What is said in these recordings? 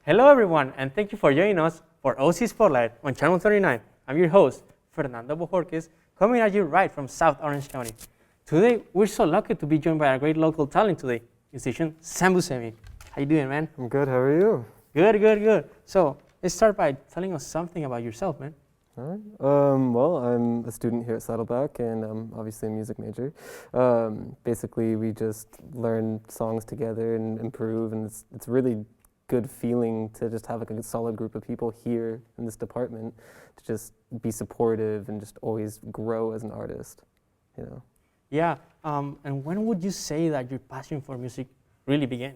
Hello everyone, and thank you for joining us for OC Spotlight on Channel 39. I'm your host, Fernando Bojorquez, coming at you right from South Orange County. Today, we're so lucky to be joined by a great local talent today, musician Sam Buscemi. How you doing, man? I'm good, how are you? Good. So, let's start by telling us something about yourself, man. All right. Well, I'm a student here at Saddleback, and I'm obviously a music major. Basically, we just learn songs together and improve, and it's really good feeling to just have like a solid group of people here in this department to just be supportive and just always grow as an artist, you know. Yeah, and when would you say that your passion for music really began?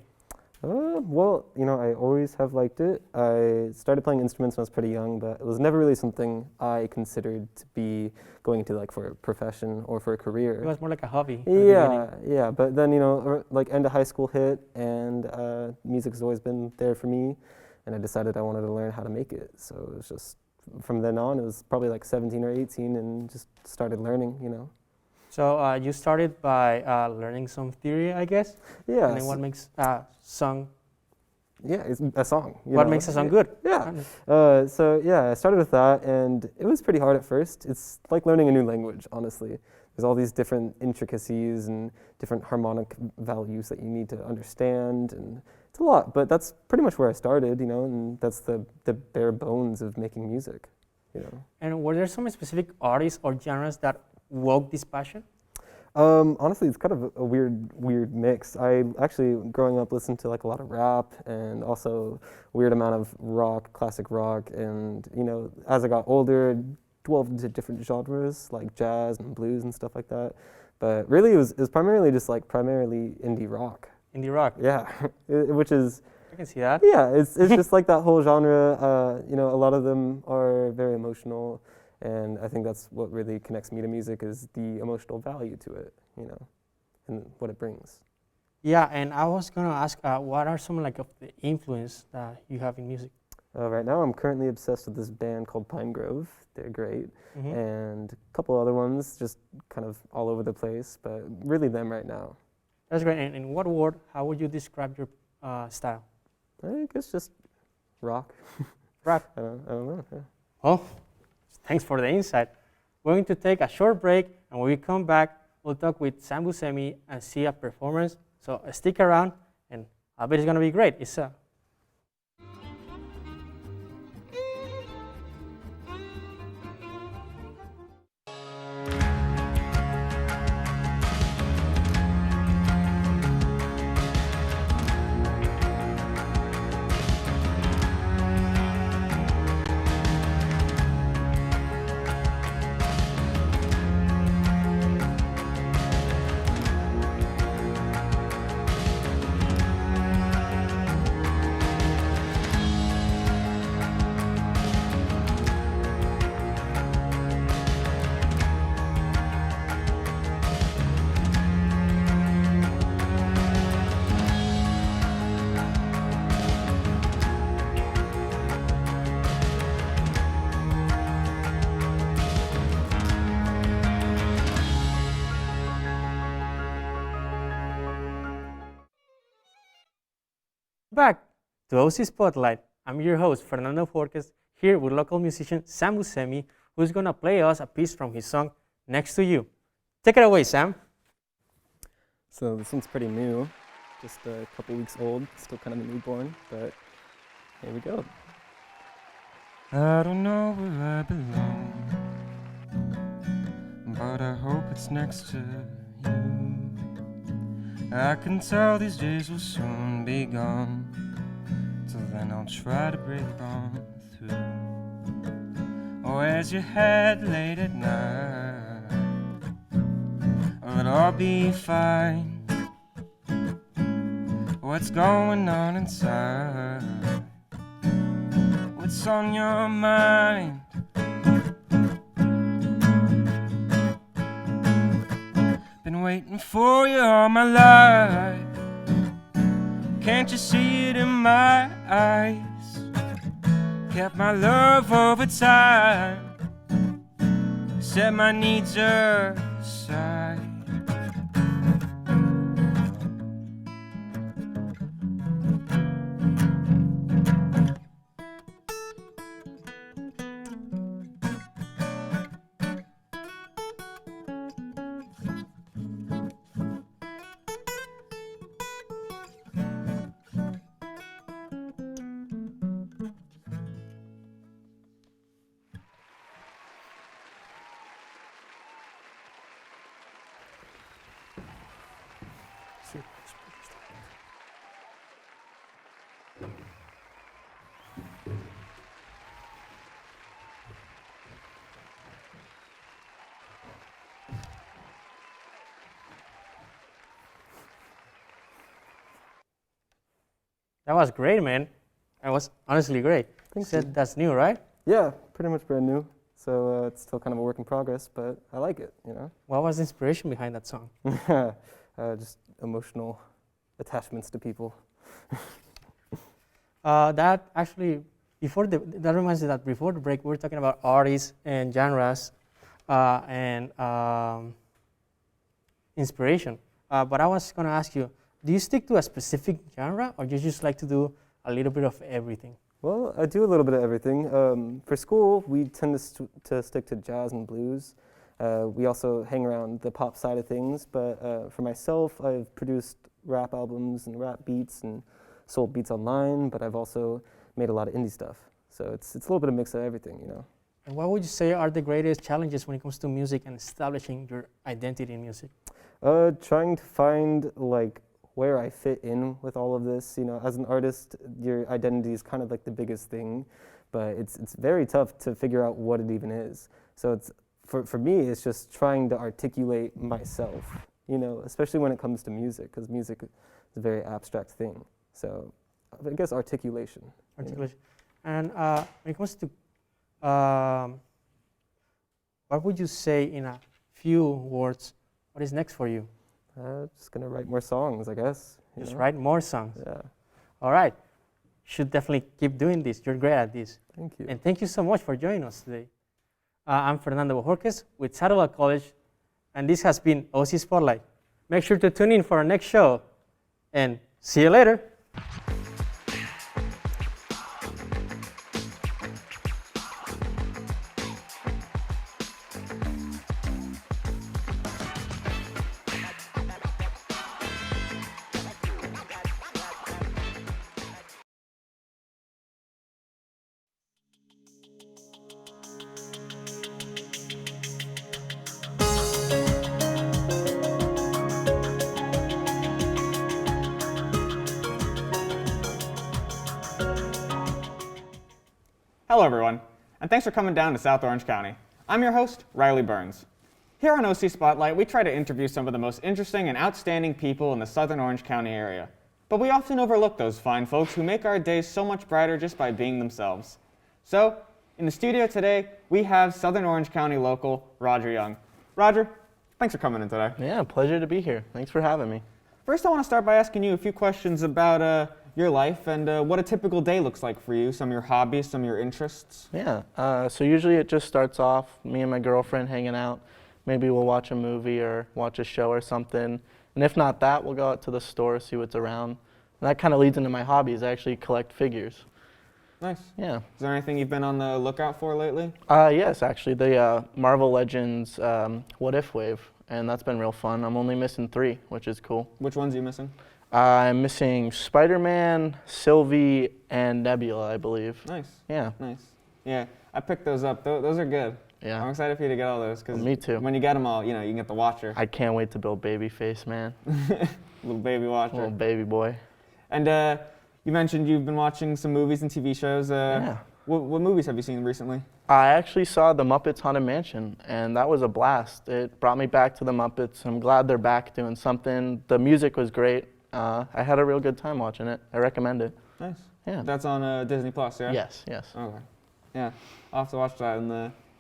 Well, you know, I always have liked it. I started playing instruments when I was pretty young, but it was never really something I considered to be going into like for a profession or for a career. It was more like a hobby. at the Yeah, beginning. yeah, but then, you know, like end of high school hit, and music has always been there for me, and I decided I wanted to learn how to make it. So it was just, from then on, it was probably like 17 or 18, and just started learning, you know. So you started by learning some theory, I guess? Yeah. And then what makes a song, Yeah, it's a song. You what know? makes a song good? Yeah. So yeah, I started with that, and it was pretty hard at first. It's like learning a new language, honestly. There's all these different intricacies and different harmonic values that you need to understand, and it's a lot. But that's pretty much where I started, you know, and that's the bare bones of making music, you know. And were there some specific artists or genres that woke this passion? Honestly, it's kind of a weird mix. I actually, growing up, listened to like a lot of rap and also a weird amount of rock, classic rock, and you know, as I got older, delved into different genres like jazz and blues and stuff like that. But really, it was primarily just like primarily indie rock. Indie rock. Yeah, which is I can see that. yeah, it's just like that whole genre. You know, a lot of them are very emotional. And I think that's what really connects me to music is the emotional value to it, you know, and what it brings. Yeah, and I was gonna ask, what are some like of the influence that you have in music? Right now, I'm currently obsessed with this band called Pine Grove. They're great, and a couple other ones, just kind of all over the place, but really them right now. That's great. And in what word, how would you describe your style? I guess just rock. Rap. I don't know. Yeah. Well, thanks for the insight. We're going to take a short break, and when we come back, we'll talk with Sam Buscemi and see a performance. So stick around, and I bet it's gonna be great. It's back to OC Spotlight. I'm your host, Fernando Forques, here with local musician Sam Buscemi, who's going to play us a piece from his song, Next to You. Take it away, Sam. So this one's pretty new, just a couple weeks old, still kind of a newborn, but here we go. I don't know where I belong, but I hope it's next to you. I can tell these days will soon be gone, till then I'll try to break on through. Oh, as your head late at night, oh, it'll all be fine. What's going on inside? What's on your mind? Been waiting for you all my life. Can't you see it in my eyes? Kept my love over time, set my needs aside. That was great, man. That was honestly great. Thank Said you. that's new, right? Yeah, pretty much brand new. So it's still kind of a work in progress, but I like it, What was the inspiration behind that song? Just emotional attachments to people. That actually, that reminds me that before the break, we were talking about artists and genres and inspiration. But I was going to ask you, do you stick to a specific genre, or do you just like to do a little bit of everything? Well, I do a little bit of everything. For school, we tend to stick to jazz and blues. We also hang around the pop side of things, but for myself, I've produced rap albums and rap beats and sold beats online, but I've also made a lot of indie stuff. So it's a little bit of mix of everything, And what would you say are the greatest challenges when it comes to music and establishing your identity in music? Trying to find like where I fit in with all of this. As an artist, your identity is kind of like the biggest thing, but it's very tough to figure out what it even is. So it's for me, it's just trying to articulate myself, especially when it comes to music, because music is a very abstract thing. So I guess articulation. Articulation. And when it comes to, what would you say in a few words, what is next for you? Just gonna write more songs, I guess. Just write more songs. Yeah. All right. Should definitely keep doing this. You're great at this. Thank you. And thank you so much for joining us today. I'm Fernando Bojorquez with Saddleback College, and this has been OC Spotlight. Make sure to tune in for our next show, and see you later. Hello everyone, and thanks for coming down to South Orange County. I'm your host, Riley Burns. Here on OC Spotlight, we try to interview some of the most interesting and outstanding people in the Southern Orange County area. But we often overlook those fine folks who make our days so much brighter just by being themselves. So, in the studio today, we have Southern Orange County local, Roger Young. Roger, thanks for coming in today. Yeah, pleasure to be here. Thanks for having me. First, I want to start by asking you a few questions about your life and what a typical day looks like for you, some of your hobbies, some of your interests. Yeah, so usually it just starts off, me and my girlfriend hanging out. Maybe we'll watch a movie or watch a show or something. And if not that, we'll go out to the store, see what's around. And that kind of leads into my hobbies. I actually collect figures. Nice. Yeah. Is there anything you've been on the lookout for lately? Yes, actually, the Marvel Legends What If Wave. And that's been real fun. I'm only missing 3, which is cool. Which ones are you missing? I'm missing Spider-Man, Sylvie, and Nebula, I believe. Nice. Yeah. Nice. Yeah, I picked those up. Those are good. Yeah. I'm excited for you to get all those because Me too. when you get them all, you can get the Watcher. I can't wait to build Babyface, man. Little baby Watcher. Little baby boy. And you mentioned you've been watching some movies and TV shows. Yeah. What movies have you seen recently? I actually saw The Muppets Haunted Mansion, and that was a blast. It brought me back to the Muppets. I'm glad they're back doing something. The music was great. I had a real good time watching it. I recommend it. Nice. Yeah. That's on Disney Plus, yeah? Yes, yes. Okay. Yeah, I'll have to watch that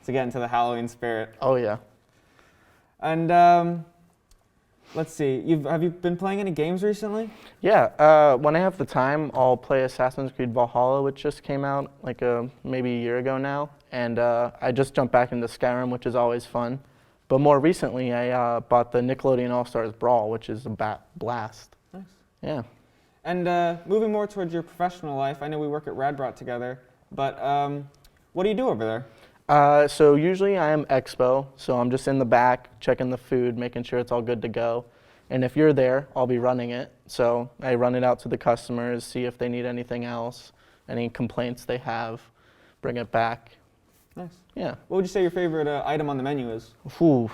to get into the Halloween spirit. Oh, yeah. And let's see, have you been playing any games recently? Yeah, when I have the time, I'll play Assassin's Creed Valhalla, which just came out like maybe a year ago now. And I just jumped back into Skyrim, which is always fun. But more recently, I bought the Nickelodeon All-Stars Brawl, which is a blast. Nice. Yeah. And moving more towards your professional life, I know we work at Radbot together, but what do you do over there? So usually I am expo, so I'm just in the back, checking the food, making sure it's all good to go. And if you're there, I'll be running it. So I run it out to the customers, see if they need anything else, any complaints they have, bring it back. Nice. Yeah. What would you say your favorite item on the menu is? Ooh,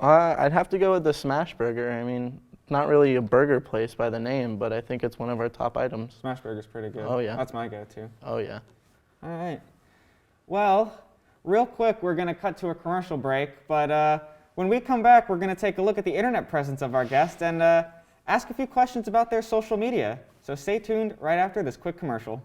I'd have to go with the Smash Burger. I mean, not really a burger place by the name, but I think it's one of our top items. Smash Burger's pretty good. Oh, yeah. That's my go-to. Oh, yeah. All right. Well, real quick, we're going to cut to a commercial break, but when we come back, we're going to take a look at the internet presence of our guest and ask a few questions about their social media. So stay tuned right after this quick commercial.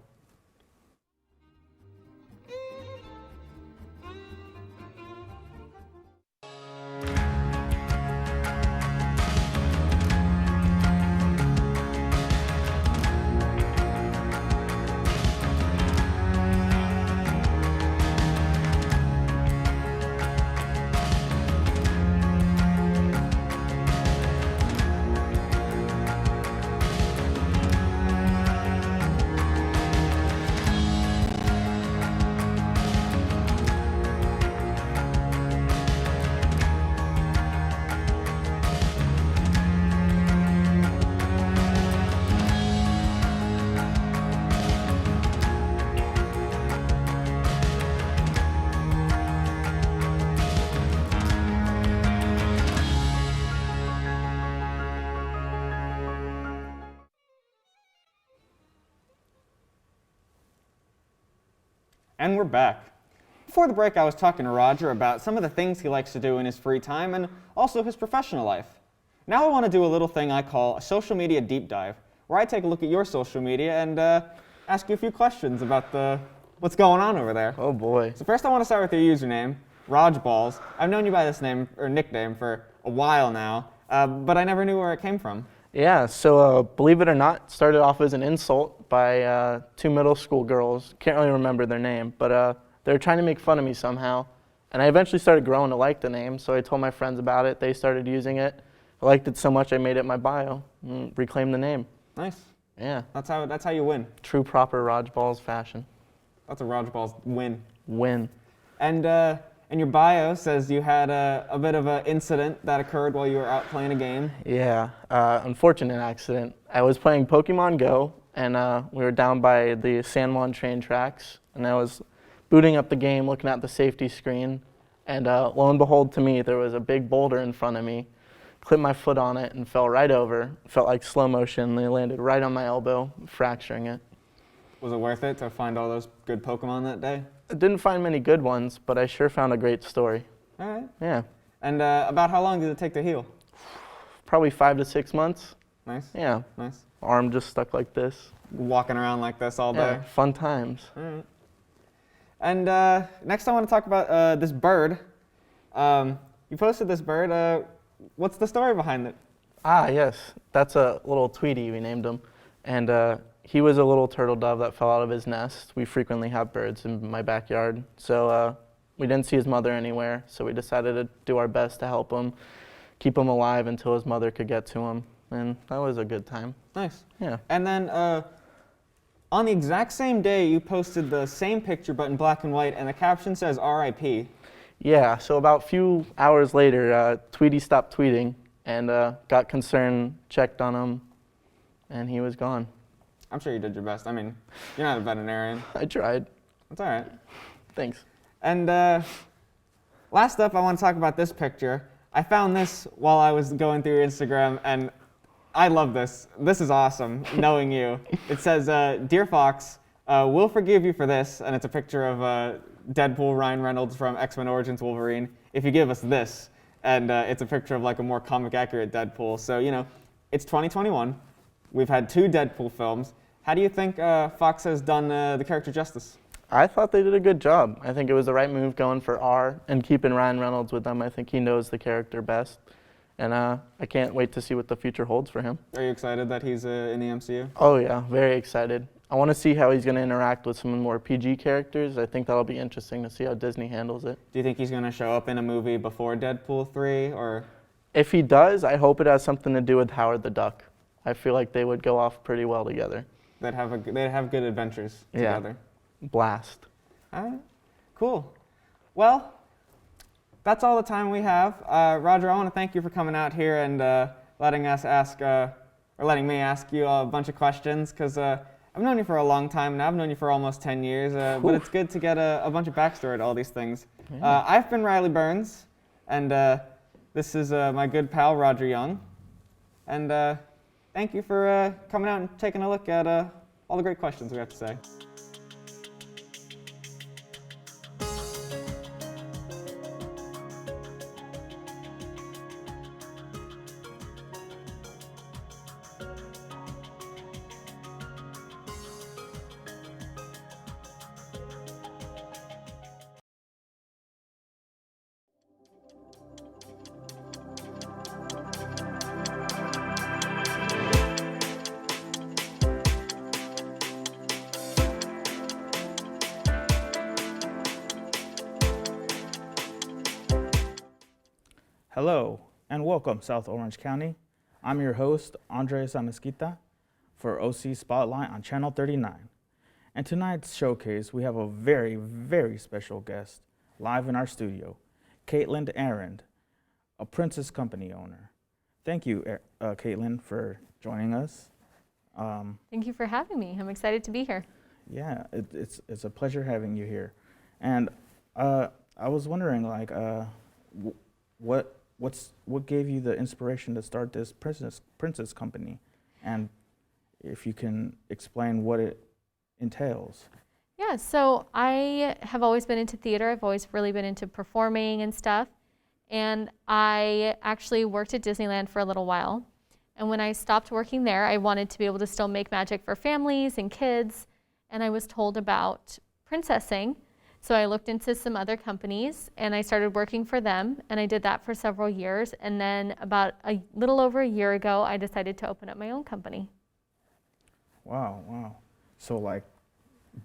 And we're back. Before the break, I was talking to Roger about some of the things he likes to do in his free time and also his professional life. Now I want to do a little thing I call a social media deep dive, where I take a look at your social media and ask you a few questions about what's going on over there. Oh boy. So first I want to start with your username, Rajballs. I've known you by this name or nickname for a while now, but I never knew where it came from. Yeah, so believe it or not, it started off as an insult by two middle school girls. Can't really remember their name, but they were trying to make fun of me somehow. And I eventually started growing to like the name, so I told my friends about it. They started using it. I liked it so much I made it my bio and reclaimed the name. Nice. Yeah. That's how you win. True proper Rajballs fashion. That's a Rajballs win. Win. And your bio says you had a bit of an incident that occurred while you were out playing a game. Yeah, unfortunate accident. I was playing Pokemon Go, and we were down by the San Juan train tracks, and I was booting up the game, looking at the safety screen, and lo and behold, to me, there was a big boulder in front of me. Clipped my foot on it and fell right over. Felt like slow motion. They landed right on my elbow, fracturing it. Was it worth it to find all those good Pokemon that day? I didn't find many good ones, but I sure found a great story. All right. Yeah. And about how long did it take to heal? Probably 5 to 6 months. Nice. Yeah. Nice. Arm just stuck like this. Walking around like this all day. Yeah, fun times. All right. And next I want to talk about this bird. You posted this bird. What's the story behind it? Ah, yes. That's a little Tweety, we named him. And he was a little turtle dove that fell out of his nest. We frequently have birds in my backyard. So we didn't see his mother anywhere, so we decided to do our best to help him, keep him alive until his mother could get to him. And that was a good time. Nice. Yeah. And then on the exact same day, you posted the same picture but in black and white, and the caption says RIP. Yeah, so about a few hours later, Tweety stopped tweeting and got concerned, checked on him, and he was gone. I'm sure you did your best. I mean, you're not a veterinarian. I tried. That's all right. Thanks. And last up, I want to talk about this picture. I found this while I was going through your Instagram, and I love this. This is awesome, knowing you. It says, Dear Fox, we'll forgive you for this, and it's a picture of Deadpool, Ryan Reynolds from X-Men Origins Wolverine, if you give us this. And it's a picture of like a more comic-accurate Deadpool. So, you know, it's 2021. We've had 2 Deadpool films. How do you think Fox has done the character justice? I thought they did a good job. I think it was the right move going for R and keeping Ryan Reynolds with them. I think he knows the character best. And I can't wait to see what the future holds for him. Are you excited that he's in the MCU? Oh yeah, very excited. I want to see how he's going to interact with some more PG characters. I think that'll be interesting to see how Disney handles it. Do you think he's going to show up in a movie before Deadpool 3, or? If he does, I hope it has something to do with Howard the Duck. I feel like they would go off pretty well together. They'd have good adventures together. Blast. All right, cool. Well, that's all the time we have. Roger, I want to thank you for coming out here and letting me ask you a bunch of questions, because I've known you for a long time now. I've known you for almost 10 years, but it's good to get a bunch of backstory to all these things. Yeah. I've been Riley Burns, and this is my good pal, Roger Young. And thank you for coming out and taking a look at all the great questions we have to say. Hello and welcome, South Orange County. I'm your host, Andres Amezquita, for OC Spotlight on Channel 39. And tonight's showcase, we have a very, very special guest live in our studio, Caitlin Arend, a Princess Company owner. Thank you, Caitlin, for joining us. Thank you for having me. I'm excited to be here. Yeah, it's a pleasure having you here. And I was wondering, like, what gave you the inspiration to start this Princess Company, and if you can explain what it entails. Yeah, so I have always been into theater. I've always really been into performing and stuff. And I actually worked at Disneyland for a little while. And when I stopped working there, I wanted to be able to still make magic for families and kids. And I was told about princessing. So I looked into some other companies and I started working for them. And I did that for several years. And then about a little over a year ago, I decided to open up my own company. Wow. So like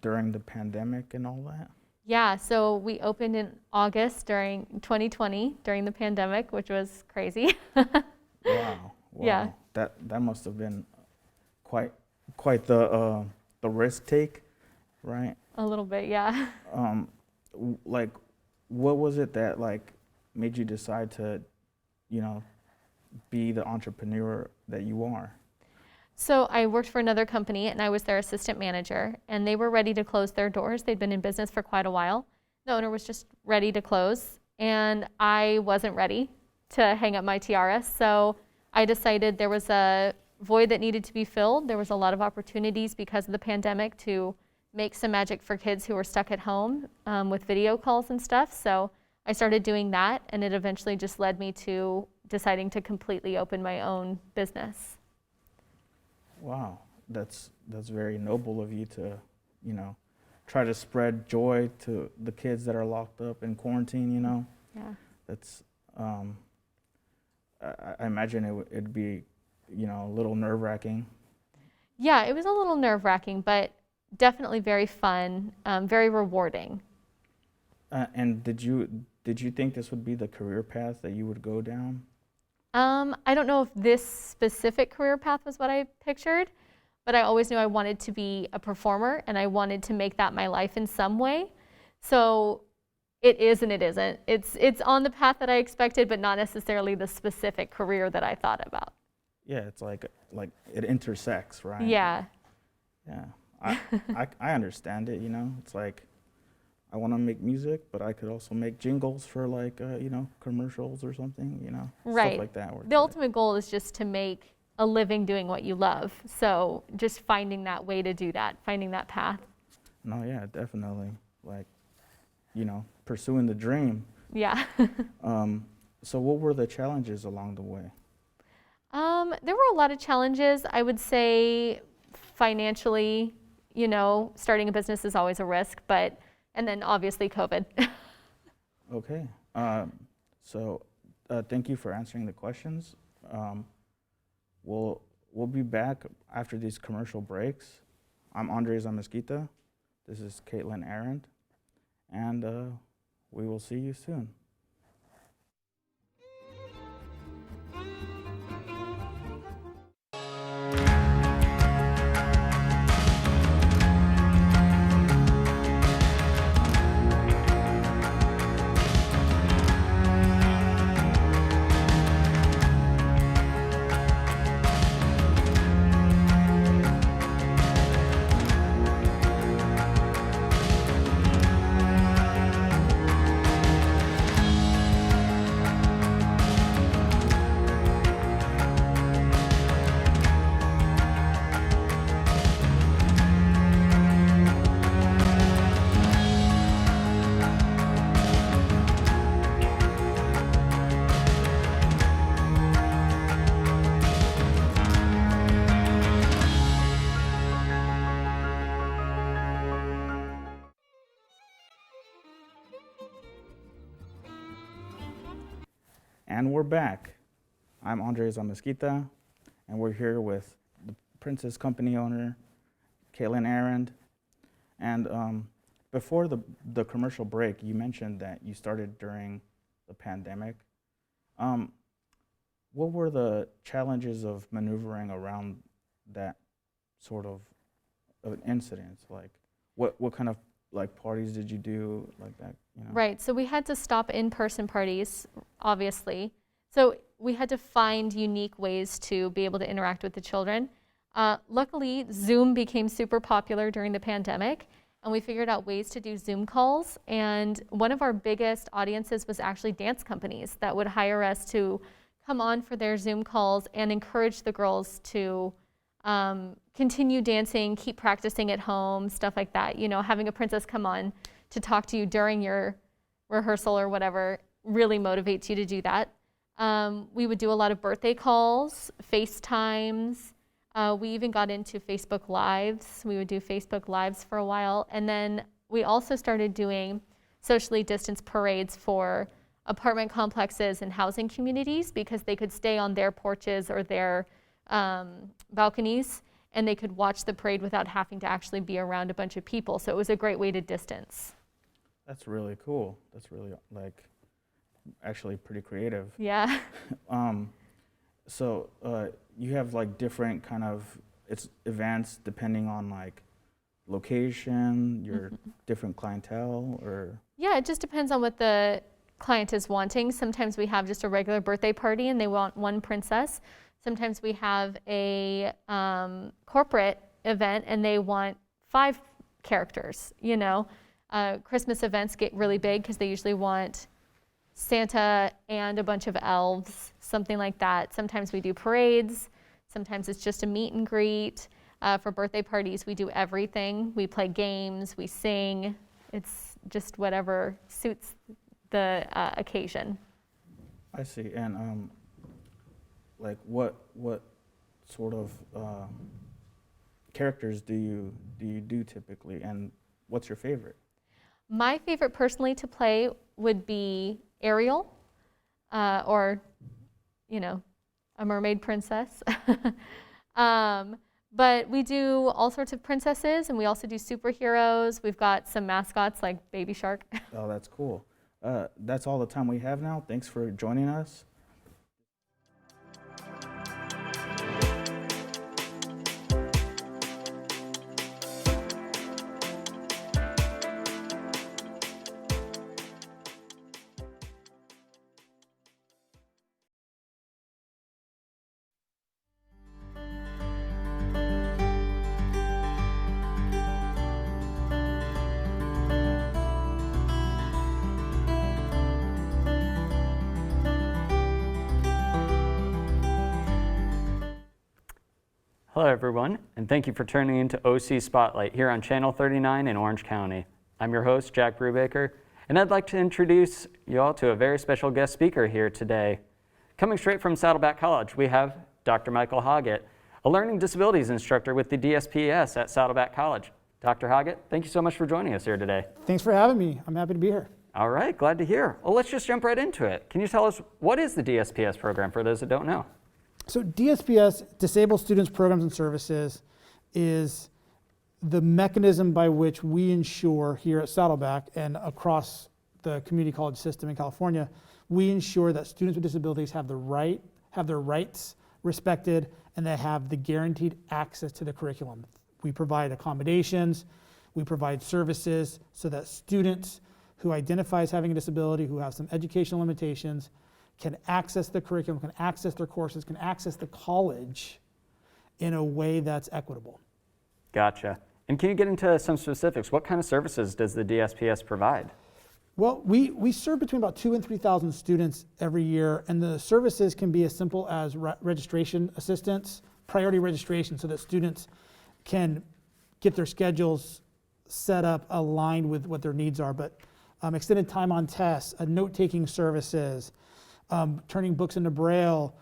during the pandemic and all that? Yeah, so we opened in August during 2020, during the pandemic, which was crazy. Wow. Yeah. That must have been quite the risk take, right? A little bit, yeah. Like, what was it that like made you decide to, be the entrepreneur that you are? So I worked for another company and I was their assistant manager, and they were ready to close their doors. They'd been in business for quite a while. The owner was just ready to close, and I wasn't ready to hang up my tiara. So I decided there was a void that needed to be filled. There was a lot of opportunities because of the pandemic to make some magic for kids who were stuck at home with video calls and stuff. So I started doing that, and it eventually just led me to deciding to completely open my own business. Wow, that's very noble of you to, try to spread joy to the kids that are locked up in quarantine. Yeah. That's I imagine it'd be, a little nerve-wracking. Yeah, it was a little nerve-wracking, but definitely very fun, very rewarding. And did you think this would be the career path that you would go down? I don't know if this specific career path was what I pictured, but I always knew I wanted to be a performer and I wanted to make that my life in some way. So it is and it isn't. It's on the path that I expected, but not necessarily the specific career that I thought about. Yeah, it's like it intersects, right? Yeah. Yeah, I understand it. It's like I want to make music, but I could also make jingles for like commercials or something. Right. Stuff like that. The ultimate goal is just to make a living doing what you love. So just finding that way to do that, finding that path. No, yeah, definitely. Like, pursuing the dream. Yeah. So what were the challenges along the way? There were a lot of challenges. I would say financially, starting a business is always a risk, and then obviously COVID. Okay. So thank you for answering the questions. We'll be back after these commercial breaks. I'm Andres Amezquita. This is Caitlin Arend, and we will see you soon. And we're back. I'm Andres Amezquita, and we're here with the Princess Company owner, Caitlin Arend. And before the commercial break, you mentioned that you started during the pandemic. What were the challenges of maneuvering around that sort of an incident? Like, what kind of like parties did you do like that? You know? Right, so we had to stop in-person parties, obviously. So we had to find unique ways to be able to interact with the children. Luckily, Zoom became super popular during the pandemic, and we figured out ways to do Zoom calls. And one of our biggest audiences was actually dance companies that would hire us to come on for their Zoom calls and encourage the girls to continue dancing, keep practicing at home, stuff like that. You know, having a princess come on to talk to you during your rehearsal or whatever really motivates you to do that. We would do a lot of birthday calls, FaceTimes. We even got into Facebook Lives. We would do Facebook Lives for a while. And then we also started doing socially distanced parades for apartment complexes and housing communities because they could stay on their porches or their balconies and they could watch the parade without having to actually be around a bunch of people. So it was a great way to distance. That's really cool. That's really like actually pretty creative. Yeah. So you have like different kind of events depending on like location, your different clientele, or? Yeah, it just depends on what the client is wanting. Sometimes we have just a regular birthday party and they want one princess. Sometimes we have a corporate event and they want 5 characters, you know. Christmas events get really big because they usually want Santa and a bunch of elves, something like that. Sometimes we do parades. Sometimes it's just a meet and greet. For birthday parties, we do everything. We play games, we sing. It's just whatever suits the occasion. I see. And like what sort of characters do you do typically, and what's your favorite? My favorite personally to play would be Ariel, or, you know, a mermaid princess. But we do all sorts of princesses, and we also do superheroes. We've got some mascots like Baby Shark. Oh, that's cool. That's all the time we have now. Thanks for joining us. Hello everyone, and thank you for tuning in to OC Spotlight here on Channel 39 in Orange County. I'm your host, Jack Brubaker, and I'd like to introduce you all to a very special guest speaker here today. Coming straight from Saddleback College, we have Dr. Michael Hoggett, a learning disabilities instructor with the DSPS at Saddleback College. Dr. Hoggett, thank you so much for joining us here today. Thanks for having me. I'm happy to be here. All right, glad to hear. Well, let's just jump right into it. Can you tell us what is the DSPS program for those that don't know? So DSPS, Disabled Students Programs and Services, is the mechanism by which we ensure here at Saddleback and across the community college system in California, we ensure that students with disabilities have their rights respected and they have the guaranteed access to the curriculum. We provide accommodations, we provide services so that students who identify as having a disability, who have some educational limitations, can access the curriculum, can access their courses, can access the college in a way that's equitable. Gotcha. And can you get into some specifics? What kind of services does the DSPS provide? Well, we serve between about 2,000 and 3,000 students every year, and the services can be as simple as registration assistance, priority registration, so that students can get their schedules set up aligned with what their needs are, but extended time on tests, note-taking services, turning books into Braille,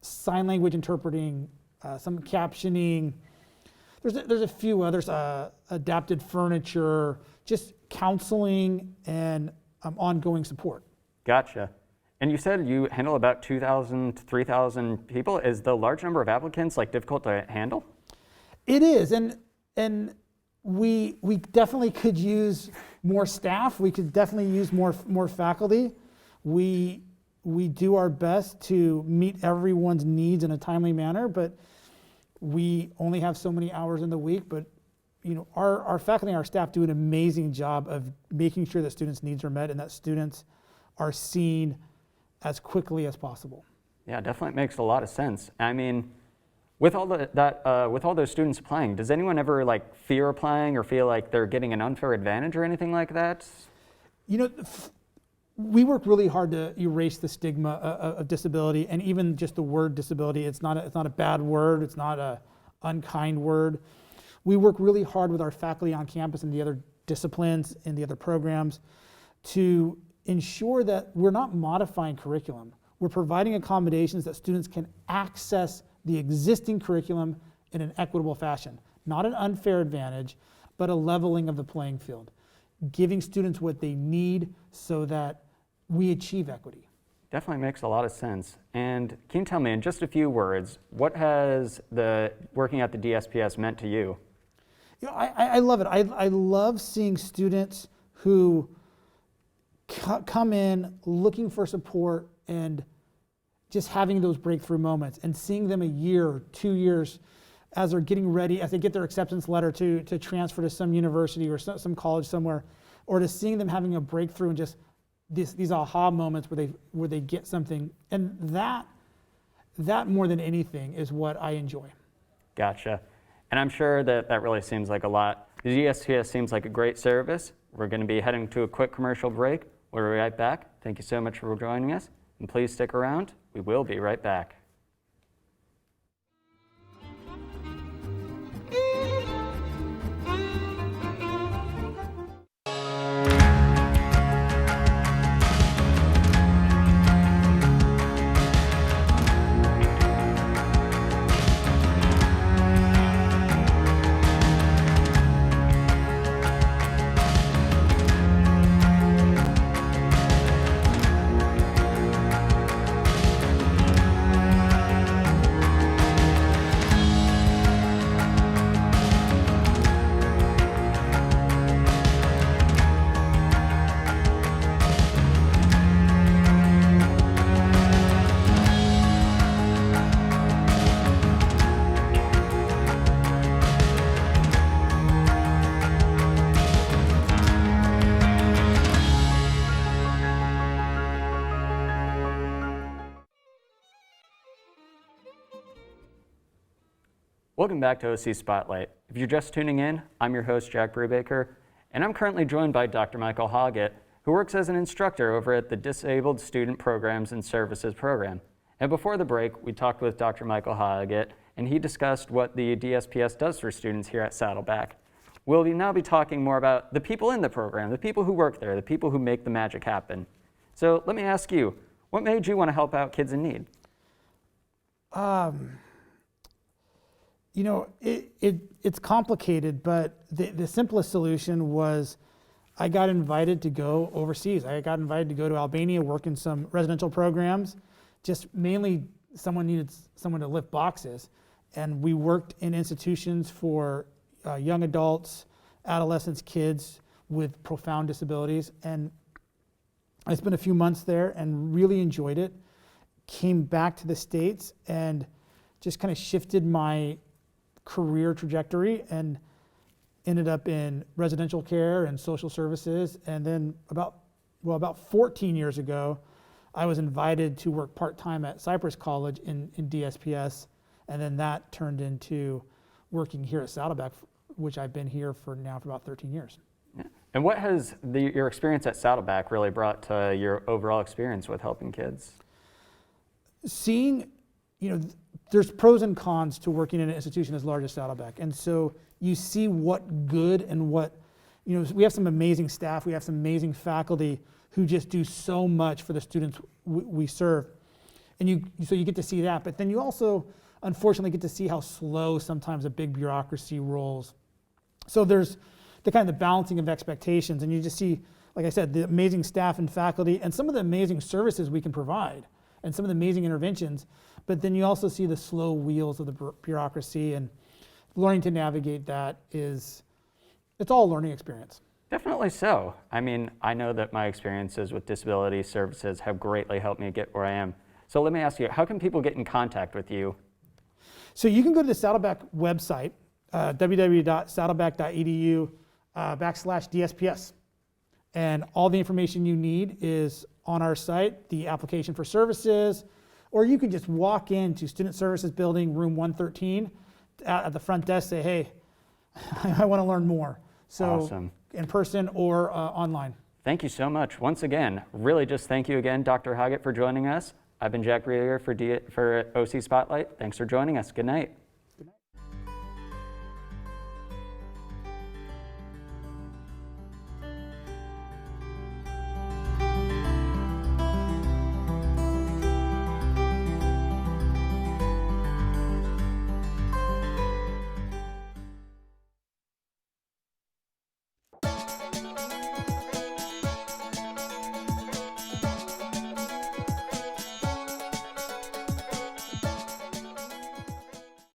sign language interpreting, some captioning. There's a few others, adapted furniture, just counseling and ongoing support. Gotcha. And you said you handle about 2,000 to 3,000 people. Is the large number of applicants like difficult to handle? It is, and we definitely could use more staff. We could definitely use more faculty. We we do our best to meet everyone's needs in a timely manner, but we only have so many hours in the week. But our faculty and our staff do an amazing job of making sure that students' needs are met and that students are seen as quickly as possible. Yeah, definitely makes a lot of sense. I mean, with all with all those students applying, does anyone ever like fear applying or feel like they're getting an unfair advantage or anything like that? We work really hard to erase the stigma of disability, and even just the word disability. It's not a bad word. It's not a unkind word. We work really hard with our faculty on campus and the other disciplines and the other programs to ensure that we're not modifying curriculum. We're providing accommodations that students can access the existing curriculum in an equitable fashion. Not an unfair advantage, but a leveling of the playing field. Giving students what they need so that we achieve equity. Definitely makes a lot of sense. And can you tell me in just a few words, what has the working at the DSPS meant to you? I love it. I love seeing students who come in looking for support and just having those breakthrough moments, and seeing them a year or 2 years as they're getting ready, as they get their acceptance letter to transfer to some university or some college somewhere, or to seeing them having a breakthrough and just these aha moments where they get something. And that more than anything is what I enjoy. Gotcha. And I'm sure that really seems like a lot. The DSPS seems like a great service. We're going to be heading to a quick commercial break. We'll be right back. Thank you so much for joining us. And please stick around. We will be right back. Welcome back to OC Spotlight. If you're just tuning in, I'm your host, Jack Brubaker, and I'm currently joined by Dr. Michael Hoggett, who works as an instructor over at the Disabled Student Programs and Services program. And before the break, we talked with Dr. Michael Hoggett, and he discussed what the DSPS does for students here at Saddleback. We'll now be talking more about the people in the program, the people who work there, the people who make the magic happen. So let me ask you, what made you want to help out kids in need? It's complicated, but the simplest solution was I got invited to go overseas. I got invited to go to Albania, work in some residential programs. Just mainly someone needed someone to lift boxes. And we worked in institutions for young adults, adolescents, kids with profound disabilities. And I spent a few months there and really enjoyed it. Came back to the States and just kind of shifted my career trajectory and ended up in residential care and social services. And then about 14 years ago, I was invited to work part-time at Cypress College in DSPS. And then that turned into working here at Saddleback, which I've been here for about 13 years. Yeah. And what has your experience at Saddleback really brought to your overall experience with helping kids? Seeing, there's pros and cons to working in an institution as large as Saddleback. And so you see what good and what, we have some amazing staff, we have some amazing faculty who just do so much for the students we serve. And so you get to see that, but then you also, unfortunately, get to see how slow sometimes a big bureaucracy rolls. So there's the kind of the balancing of expectations, and you just see, like I said, the amazing staff and faculty and some of the amazing services we can provide and some of the amazing interventions, but then you also see the slow wheels of the bureaucracy, and learning to navigate that it's all a learning experience. Definitely so. I mean, I know that my experiences with disability services have greatly helped me get where I am. So let me ask you, how can people get in contact with you? So you can go to the Saddleback website, www.saddleback.edu/DSPS. And all the information you need is on our site, the application for services, or you can just walk into Student Services Building, room 113, at the front desk, say, hey, I want to learn more. So Awesome. in person or online. Thank you so much. Once again, really just thank you again, Dr. Hoggett, for joining us. I've been Jack Breeder for OC Spotlight. Thanks for joining us. Good night.